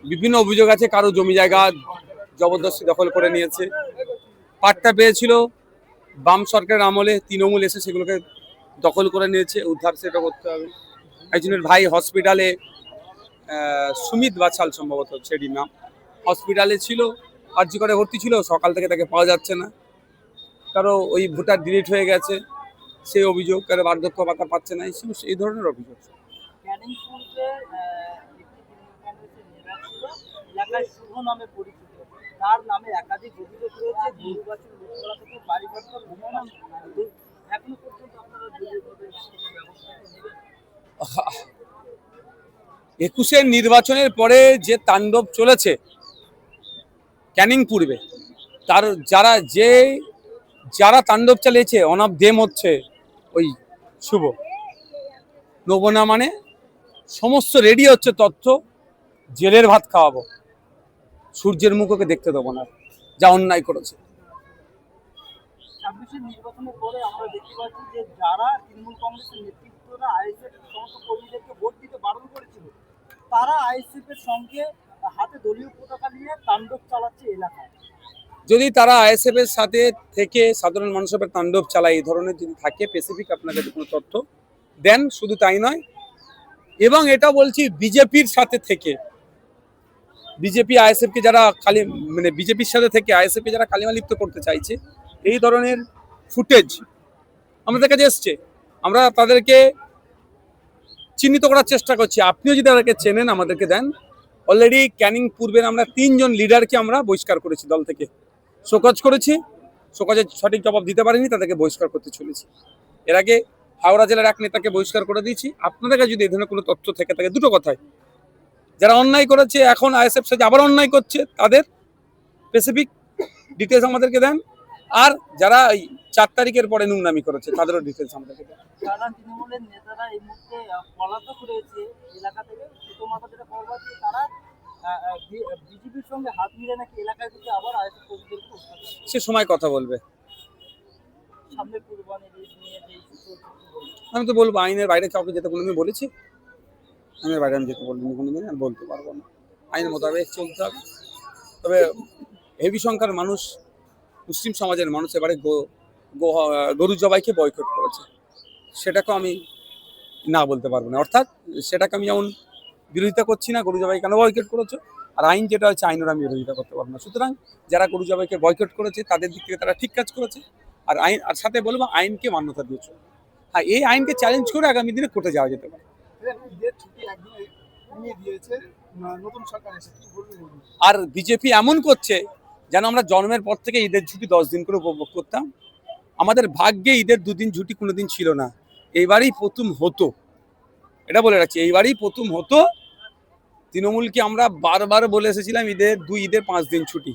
বিভিন্ন অভিযোগ আছে, কারো জমি জায়গা জবরদস্তি দখল করে নিয়েছে, পাট্টা পেয়েছিল বাম সরকারের আমলে, তৃণমূল এসে সেগুলোকে দখল করে নিয়েছে, উদ্ধার সেটা করতে হবে। একজনের ভাই হসপিটালে, সুমিত বাছাল সম্ভবত সেটির নাম, হসপিটালে ছিল, আর্জি করে ভর্তি ছিল, সকাল থেকে তাকে পাওয়া যাচ্ছে না, কারো ওই ভোটার ডিলিট হয়ে গেছে সেই অভিযোগ, কারো বার্ধক্য ভাতা পাচ্ছে না, এই ধরনের অভিযোগ। একুশের নির্বাচনের পরে যে তাণ্ডব চলেছে ক্যানিং পূর্বে, তার যারা তাণ্ডব চালিয়েছে, অন অফ দেম হচ্ছে ওই শুভ নবনা, মানে সমস্ত রেডি হচ্ছে তথ্য, জেলের ভাত খাওয়াবো, সূর্যের মুখকে দেখতে দেবো না, যা অন্যায় করেছে। 26 নির্বাচনের পরে আমরা দেখতে পাচ্ছি যে যারা তৃণমূল কংগ্রেসের নেতৃত্বরা আইএসএফ সমস্ত কর্মীদেরকে ভোট দিতে বারণ করেছিল, তারা আইএসএফ এর সঙ্গে হাতে দলীয় পতাকা নিয়ে তাণ্ডব চালাচ্ছে এলাকায়। যদি তারা আইএসএফ এর সাথে থেকে সাধারণ মানুষের তাণ্ডব চালায়, এই ধরনের যদি থাকে স্পেসিফিক আপনার কাছে কোনো তথ্য দেন, শুধু তাই নয়, এবং এটা বলছি বিজেপির সাথে থেকে, বিজেপি আইএসএফ কে যারা মানে বিজেপির সাথে থেকে আইএসএফ কে যারা কালিমা লিপ্ত করতে চাইছে, এই ধরনের ফুটেজ আমাদের কাছে এসছে, আমরা তাদেরকে চিহ্নিত করার চেষ্টা করছি। আপনিও যদি তাদেরকে চেনেন আমাদেরকে দেন। অলরেডি ক্যানিং পূর্বের আমরা 3 জন লিডারকে আমরা বহিষ্কার করেছি, দল থেকে শোকজ করেছি, শোকজের সঠিক জবাব দিতে পারিনি, তাদেরকে বহিষ্কার করতে চলেছি। এর আগে হাওড়া জেলার এক নেতাকে বহিষ্কার করে দিয়েছি। আপনাদের কাছে যদি এই ধরনের কোনো তথ্য থেকে থাকে, দুটো কথাই, যারা অন্যায় করেছে এখন আইএসএফ সাথে আবার অন্যায় করছে, তাদের স্পেসিফিক ডিটেলস আমাদেরকে দেন, আর যারা এই 4 তারিখের পরে নোংরামি করেছে তাদেরও ডিটেলস আমাদেরকে দেন। যারা তৃণমূলের নেতারা এই মুহূর্তে পলাতক রয়েছে এলাকা থেকে, শুধুমাত্র যেটা খবর পাচ্ছি তারা বিজেপির সঙ্গে হাত মিলে নাকি এলাকায় ঢুকে আবার আইএসএফ কর্মীদেরকে সে সময় কথা বলবে। সামনে কুরবানি নিয়ে আমি তো বলবো আইনের বাইরে কাউকে যেতে কোনোদিন বলেছি? আইনের বাইরে আমি যেতে বলিনি কোনোদিন, আমি বলতে পারবো না। আইন মোতাবেক চলতে হবে। তবে হেভি সংখ্যার মানুষ, মুসলিম সমাজের মানুষ এবারে গরু জবাইকে বয়কট করেছে, সেটাকেও আমি না বলতে পারবো না। অর্থাৎ সেটাকে আমি যেমন বিরোধিতা করছি না, গরু জবাই কেন বয়কট করেছো, আর আইন যেটা হচ্ছে আইনের আমি বিরোধিতা করতে পারবো না। সুতরাং যারা গরু জবাইকে বয়কট করেছে তাদের দিক থেকে তারা ঠিক কাজ করেছে, আর আইন, আর সাথে বলবো আইনকে মান্যতা দিয়েছে। আর এই আইনকে চ্যালেঞ্জ করে আগামী দিনে কোর্টে যাওয়া যেতে পারে। আর বিজেপি এমন করছে যেন আমরা জন্মের পর থেকে ঈদের ছুটি 10 দিন করে উপভোগ করতাম। আমাদের ভাগ্যে ঈদের 2 দিন ছুটি কোনোদিন ছিল না, এইবারই প্রথম হতো, এটা বলে রাখছি, এইবারই প্রথম হতো। তৃণমূলকে আমরা বারবার বলে এসেছিলাম ঈদের 5 দিন ছুটি,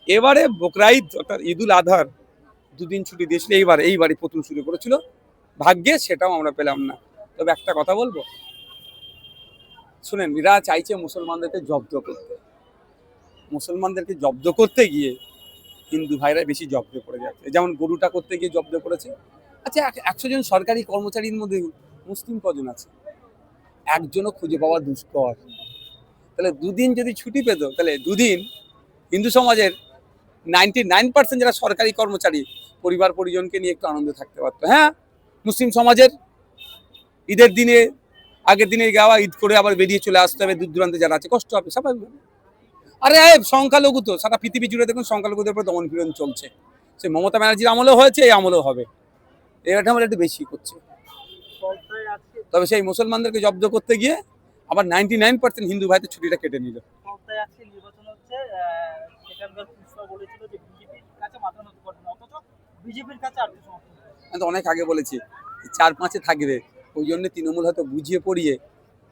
এবারে বকরা ঈদ অর্থাৎ ঈদুল আজহার 2 দিন ছুটি দিয়েছিল, এইবারই প্রথম শুরু করেছিল। ভাগ্যে সেটাও আমরা পেলাম না। তবে একটা কথা বলবো, শুনেন, এরা চাইছে মুসলমানদেরকে জব্দ করতে, মুসলমানদেরকে জব্দ করতে গিয়ে হিন্দু ভাইরা বেশি জব্দ করে যাচ্ছে। যেমন গরুটা করতে গিয়ে জব্দ করেছে। আচ্ছা, 100 জন সরকারি কর্মচারীর মধ্যে মুসলিম কজন আছে? একজনও খুঁজে পাওয়া দুষ্কর। তাহলে 2 দিন যদি ছুটি পেত, তাহলে 2 দিন হিন্দু সমাজের 99% যারা সরকারি কর্মচারী পরিবার পরিজনকে নিয়ে একটু আনন্দে থাকতে পারতো। হ্যাঁ, মুসলিম সমাজের ঈদের দিনে আগের দিনে গাওয়া, ঈদ করে আবার বেরিয়ে চলে আসতে হবে, দূর দূরান্তে যারা আছে কষ্ট হবে স্বাভাবিক। আরে সংখ্যালঘু তো সারা পৃথিবী জুড়ে দেখুন সংখ্যালঘুদের উপর দমন পীড়ন চলছে, সে মমতা ব্যানার্জির আমলেও হয়েছে, এই আমলেও হবে। এটা আমরা একটু বেশি করছে। তবে সেই মুসলমানদেরকে জব্দ করতে গিয়ে আবার 99% হিন্দু ভাইদের ছুটিটা কেটে নিল। আমি তো অনেক আগে বলেছি 4-5-এ থাকবে, ওই জন্য তৃণমূল হয়তো বুঝিয়ে পড়িয়ে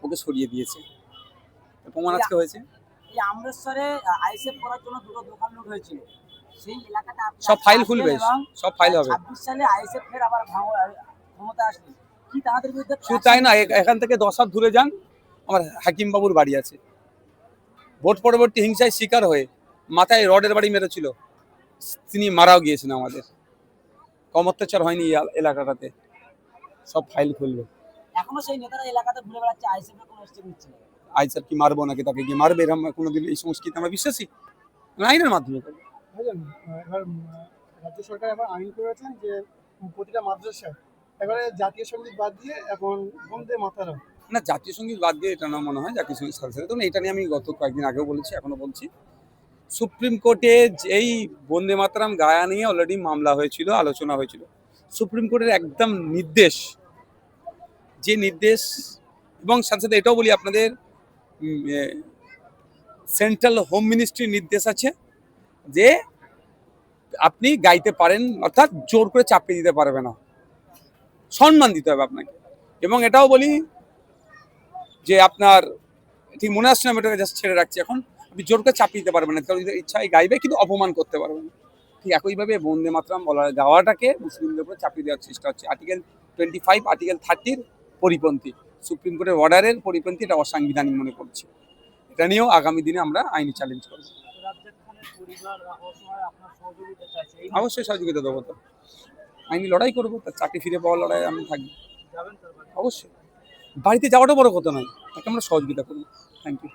ওকে সরিয়ে দিয়েছে। প্রমাণ আজকে হয়েছে। সব ফাইল খুলবে, সব ফাইল হবে। শুধু তাই না, এখান থেকে 10 হাত দূরে যান, আমার হাকিম বাবুর বাড়ি আছে। ভোট পরবর্তী হিংসায় শিকার হয়ে মাথায় রডের বাড়ি মেরেছিল, তিনি মারাও গিয়েছেন। আমাদের কম অত্যাচার হয়নি এলাকাটাতে। সব ফাইল খুলবে। এখনো সেই নেতারা এলাকাতে ঘুরে বেড়াচ্ছে, আইএসএফ এর কোনো স্টেপ নিচ্ছে না। আইসার কি মারবো নাকি, তাকে কি মারবে, এরকম কোনোদিন এই সংস্কৃতি আমরা বিশ্বাসী? আমরা আইনের মাধ্যমে করবো। বুঝলেন? এবার রাজ্য সরকার এবার আইন করেছেন যে প্রতিটা মাদ্রাসায় এবারে জাতীয় সঙ্গীত বাদ দিয়ে এখন বন্দে মাতারাম। না, জাতীয় সঙ্গীত বাদ দিয়ে এটা না মনে হয়, জাতীয় সঙ্গীত সাথে সাথে, এটা নিয়ে আমি গত কয়েকদিন আগেও বলেছি, এখনো বলছি, সুপ্রিম কোর্টে যেই বন্দে মাতরম গায়া নিয়ে অলরেডি মামলা হয়েছিল, আলোচনা হয়েছিল, সুপ্রিম কোর্টের একদম নির্দেশ, যে নির্দেশ, এবং সাথে সাথে এটাও বলি আপনাদের সেন্ট্রাল হোম মিনিস্ট্রির নির্দেশ আছে যে আপনি গাইতে পারেন, অর্থাৎ জোর করে চাপিয়ে দিতে পারবে না, সম্মান দিতে হবে আপনাকে। এবং এটাও বলি যে আপনার ঠিক মনে আসছে না, এটাকে জাস্ট ছেড়ে রাখছি এখন, আপনি জোর করে চাপিয়ে দিতে পারবেন না, কারণ ইচ্ছায় গাইবে কিন্তু অপমান করতে পারবেন না। ঠিক একইভাবে বন্দে মাতরম বলার গাওয়াটাকে মুসলিমদের উপরে চাপিয়ে দেওয়ার চেষ্টা হচ্ছে, আর্টিকেল 25 আর্টিকেল 30 পরিপন্থী, সুপ্রিম কোর্টের অর্ডারের পরিপন্থী, এটা অসাংবিধানিক মনে করছি। এটা নিয়েও আগামী দিনে আমরা আইনি চ্যালেঞ্জ করব। রাজ্জাক খানের পরিবার অসহায় আপনার সহযোগিতা চাইছে, এই অবশ্যই সহযোগিতা দেবো, তো আইনি লড়াই করবো, তার চাকরি ফিরে পাওয়ার লড়াই আমি থাকবো যাবেন তার বাড়ি? অবশ্যই। বাড়িতে যাওয়াটা বড় কথা নয়, তাকে আমরা সহযোগিতা করবো। Thank you.